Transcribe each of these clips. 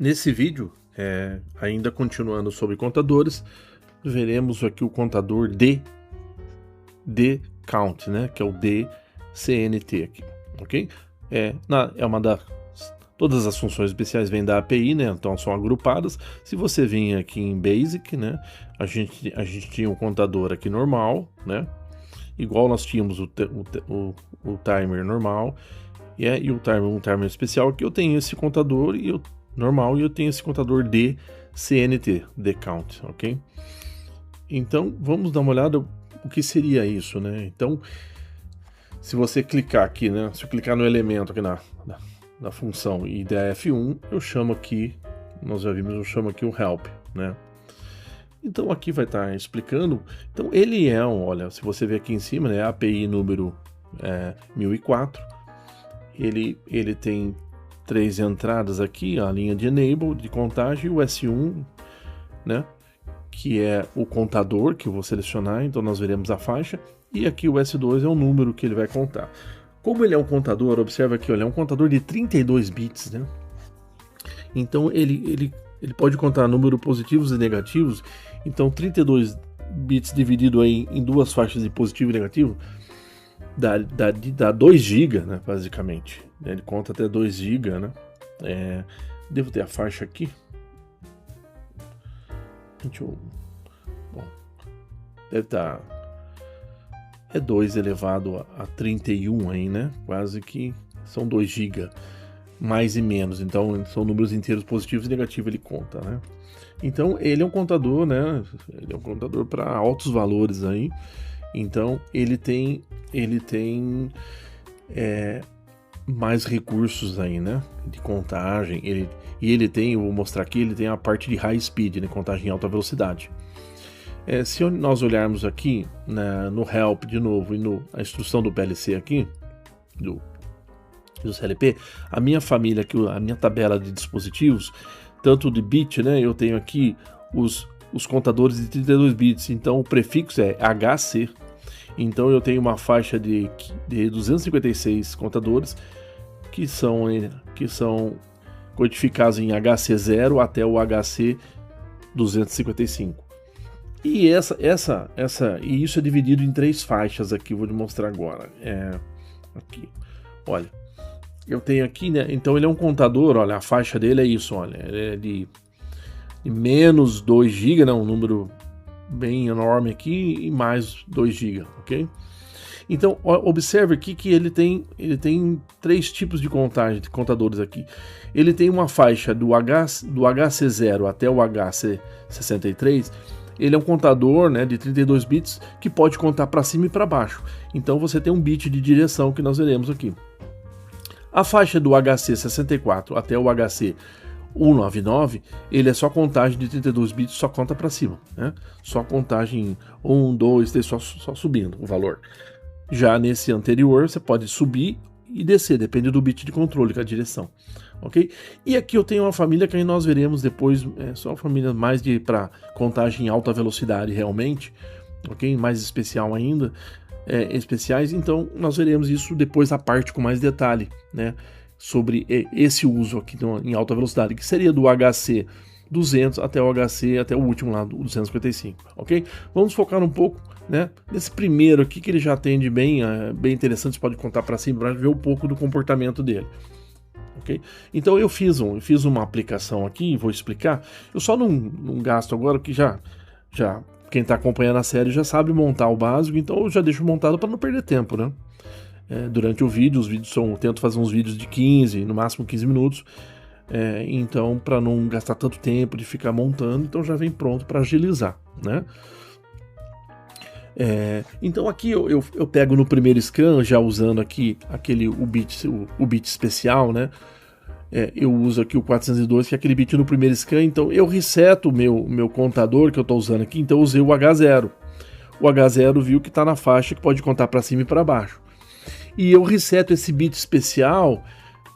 Nesse vídeo, ainda continuando sobre contadores, veremos aqui o contador D-Count, né, que é o DCNT aqui, ok? Todas as funções especiais vêm da API, né, então são agrupadas. Se você vir aqui em Basic, né, a gente tinha um contador aqui normal, né, igual nós tínhamos o timer normal, e o timer especial, que eu tenho esse contador normal e eu tenho esse contador DCNT, DCount, ok? Então, vamos dar uma olhada o que seria isso, né? Então, se você clicar aqui, né? Se eu clicar no elemento aqui na função e der F1, eu chamo aqui, nós já vimos, eu chamo aqui o help, né? Então, aqui vai estar explicando. Então, ele olha, se você ver aqui em cima, né? API número 1004, ele tem 3 entradas aqui, a linha de enable, de contagem, e o S1, né, que é o contador que eu vou selecionar, então nós veremos a faixa, e aqui o S2 é o número que ele vai contar. Como ele é um contador, observa aqui, olha, é um contador de 32 bits, né? Então ele pode contar números positivos e negativos, então 32 bits dividido aí em duas faixas de positivo e negativo, dá 2 GB, né, basicamente. Ele conta até 2 GB, né? Devo ter a faixa aqui. Bom, deve estar... 2 elevado a 31 aí, né? Quase que são 2 GB, mais e menos. Então, são números inteiros positivos e negativos, ele conta, né? Então, ele é um contador, né? Ele é um contador para altos valores aí. Então, ele tem mais recursos aí, né, de contagem. Ele tem, eu vou mostrar aqui, ele tem a parte de high speed, né, contagem em alta velocidade. Se nós olharmos aqui no help de novo e a instrução do PLC aqui, do CLP, a minha família aqui, a minha tabela de dispositivos, tanto de bit, né, eu tenho aqui os contadores de 32 bits, então o prefixo é HC. Então eu tenho uma faixa de 256 contadores que são codificados em HC0 até o HC255. E e isso é dividido em 3 faixas aqui, vou te mostrar agora. Aqui, olha, eu tenho aqui, né? Então ele é um contador, olha, a faixa dele é isso, olha, ele é de menos 2 GB, né, um número bem enorme aqui, e mais 2 GB, ok? Então, observe aqui que ele tem 3 tipos de contadores aqui. Ele tem uma faixa do HC0 até o HC63, ele é um contador, né, de 32 bits que pode contar para cima e para baixo. Então você tem um bit de direção que nós veremos aqui. A faixa do HC64 até o HC199, ele é só contagem de 32 bits, só conta para cima, né? Só contagem 1, 2, 3, só subindo o valor. Já nesse anterior, você pode subir e descer, depende do bit de controle, com a direção, ok? E aqui eu tenho uma família que aí nós veremos depois, só uma família mais para contagem em alta velocidade realmente, ok? Mais especial ainda, especiais, então nós veremos isso depois a parte com mais detalhe, né? Sobre esse uso aqui em alta velocidade, que seria do HC 200 até o HC, até o último lá, do 255, ok? Vamos focar um pouco, né, nesse primeiro aqui, que ele já atende bem interessante, você pode contar para cima para ver um pouco do comportamento dele, ok? Então eu fiz uma aplicação aqui, vou explicar. Eu só não gasto agora, porque já quem está acompanhando a série já sabe montar o básico, então eu já deixo montado para não perder tempo, né? Durante o vídeo, eu tento fazer uns vídeos de 15, no máximo 15 minutos, então para não gastar tanto tempo de ficar montando, então já vem pronto para agilizar, né? Então aqui eu pego no primeiro scan, já usando aqui o bit especial, né? Eu uso aqui o 402, que é aquele bit no primeiro scan, então eu reseto o meu contador que eu estou usando aqui, então eu usei o H0. O H0 viu que está na faixa que pode contar para cima e para baixo. E eu reseto esse bit especial,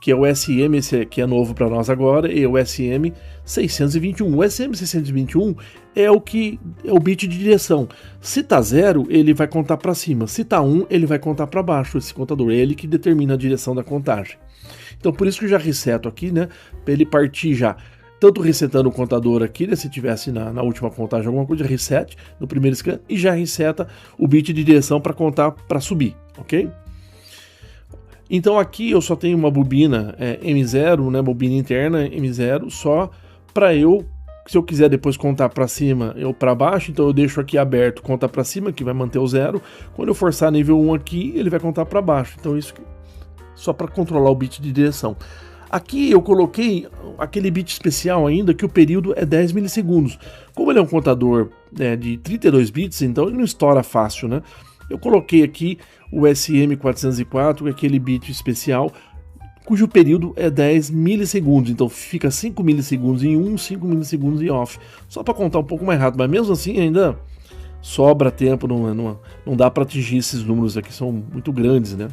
que é o SM, esse que é novo para nós agora, e o SM621. O SM621 é o bit de direção. Se tá 0, ele vai contar para cima. Se tá 1, ele vai contar para baixo. Esse contador é ele que determina a direção da contagem. Então por isso que eu já reseto aqui, né, para ele partir já tanto resetando o contador aqui, né, se tivesse na última contagem alguma coisa, reset no primeiro scan e já reseta o bit de direção para contar para subir, ok? Então aqui eu só tenho uma bobina M0, né, bobina interna M0, só para se eu quiser depois contar para cima ou para baixo, então eu deixo aqui aberto contar para cima, que vai manter o 0. Quando eu forçar nível 1 aqui, ele vai contar para baixo. Então isso só para controlar o bit de direção. Aqui eu coloquei aquele bit especial ainda, que o período é 10 milissegundos. Como ele é um contador de 32 bits, então ele não estoura fácil, né? Eu coloquei aqui o SM404, aquele bit especial, cujo período é 10 milissegundos. Então fica 5 milissegundos em 1, 5 milissegundos em off. Só para contar um pouco mais rápido, mas mesmo assim ainda sobra tempo, não dá para atingir esses números aqui, são muito grandes, né?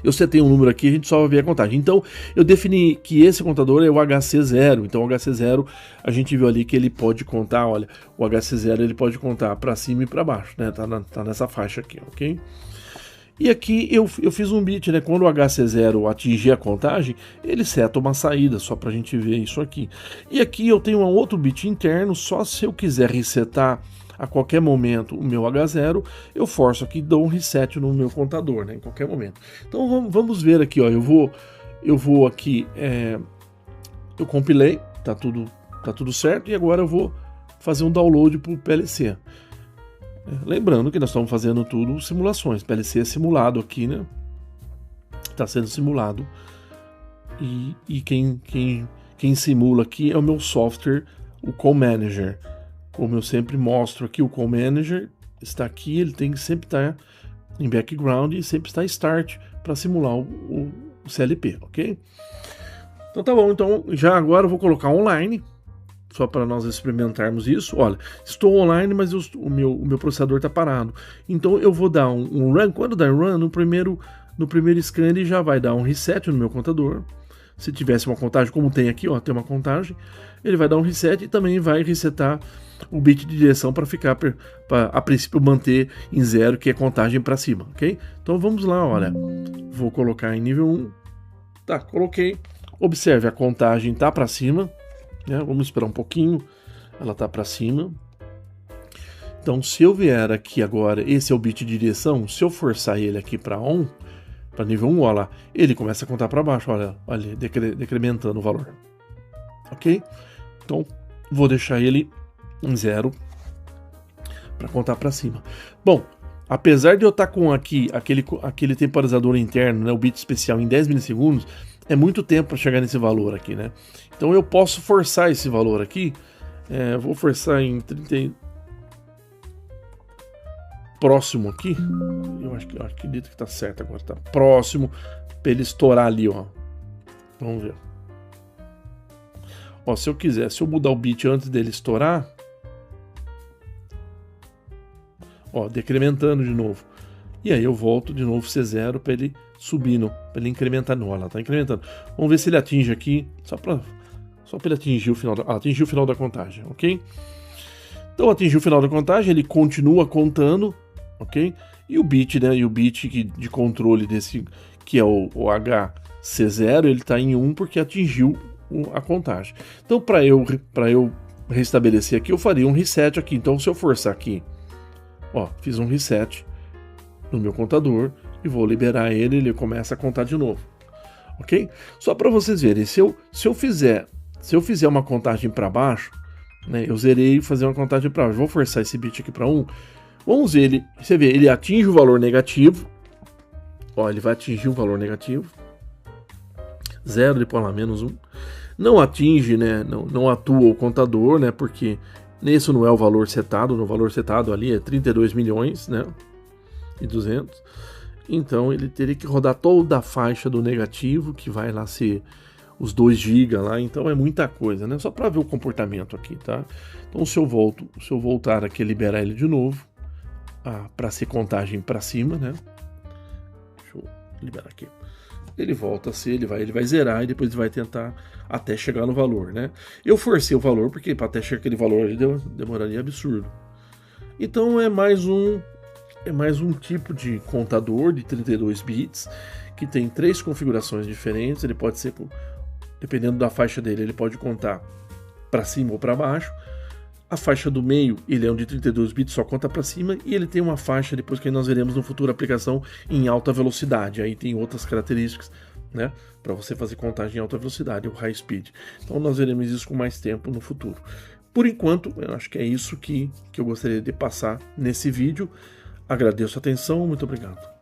Eu setei um número aqui, a gente só vai ver a contagem. Então, eu defini que esse contador é o HC0. Então, o HC0, a gente viu ali que ele pode contar, olha, o HC0 ele pode contar para cima e para baixo, né? Tá nessa faixa aqui, ok? E aqui eu fiz um bit, né? Quando o HC0 atingir a contagem, ele seta uma saída, só para a gente ver isso aqui. E aqui eu tenho um outro bit interno, só se eu quiser resetar a qualquer momento o meu H0, eu forço aqui, dou um reset no meu contador, né, em qualquer momento. Então vamos ver aqui, ó, eu vou aqui, eu compilei, tá tudo certo, e agora eu vou fazer um download para o PLC. Lembrando que nós estamos fazendo tudo simulações, PLC é simulado aqui, né, está sendo simulado, e quem simula aqui é o meu software, o CoManager. Como eu sempre mostro aqui, o CoManager está aqui, ele tem que sempre estar em background e sempre está start para simular o CLP, ok? Então tá bom, então já agora eu vou colocar online, só para nós experimentarmos isso. Olha, estou online, mas o meu processador está parado. Então eu vou dar um run, quando der run, no primeiro scan ele já vai dar um reset no meu contador. Se tivesse uma contagem, como tem aqui, ó, tem uma contagem, ele vai dar um reset e também vai resetar o bit de direção para ficar, a princípio, manter em 0, que é contagem para cima, ok? Então vamos lá, olha, vou colocar em nível 1, tá, coloquei, observe, a contagem tá para cima, né? Vamos esperar um pouquinho, ela tá para cima. Então se eu vier aqui agora, esse é o bit de direção, se eu forçar ele aqui para on, para nível 1, olha lá, ele começa a contar para baixo, olha, decrementando o valor, ok? Então vou deixar ele em 0 para contar para cima. Bom, apesar de eu estar com aqui aquele temporizador interno, né, o bit especial em 10 milissegundos, é muito tempo para chegar nesse valor aqui, né? Então eu posso forçar esse valor aqui, vou forçar em 30 próximo aqui, eu acredito que tá certo agora, tá próximo para ele estourar ali, ó. Vamos ver. Ó, se eu mudar o bit antes dele estourar, ó, decrementando de novo. E aí eu volto de novo C0 para ele subindo, para ele incrementar. Não, ela tá incrementando. Vamos ver se ele atinge aqui, só para ele atingir o final atingir o final da contagem, ok? Então atingiu o final da contagem, ele continua contando, ok? E o bit, né? E o bit de controle desse, que é o HC0, ele está em 1 porque atingiu a contagem. Então para eu restabelecer aqui, eu faria um reset aqui. Então se eu forçar aqui, ó, fiz um reset no meu contador e vou liberar ele começa a contar de novo, ok? Só para vocês verem, se eu fizer uma contagem para baixo, né, eu zerei fazer uma contagem para baixo, vou forçar esse bit aqui para 1, vamos ver, você vê, ele atinge o valor negativo, ó, ele vai atingir o valor negativo, 0, depois lá, menos 1, não atinge, né, não atua o contador, né, porque esse não é o valor setado, no valor setado ali é 32 milhões, né, e 200, então ele teria que rodar toda a faixa do negativo, que vai lá ser os 2 GB lá, então é muita coisa, né, só para ver o comportamento aqui, tá? Então se eu voltar aqui, liberar ele de novo, para ser contagem para cima, né, deixa eu liberar aqui, ele volta a ser, ele vai zerar e depois ele vai tentar até chegar no valor, né? Eu forcei o valor porque para até chegar aquele valor ele demoraria absurdo. Então é mais um tipo de contador de 32 bits que tem 3 configurações diferentes. Ele pode ser dependendo da faixa dele, ele pode contar para cima ou para baixo. A faixa do meio, ele é um de 32 bits, só conta para cima, e ele tem uma faixa, depois que nós veremos no futuro, aplicação em alta velocidade. Aí tem outras características, né, para você fazer contagem em alta velocidade, o high speed. Então nós veremos isso com mais tempo no futuro. Por enquanto, eu acho que é isso que eu gostaria de passar nesse vídeo. Agradeço a atenção, muito obrigado.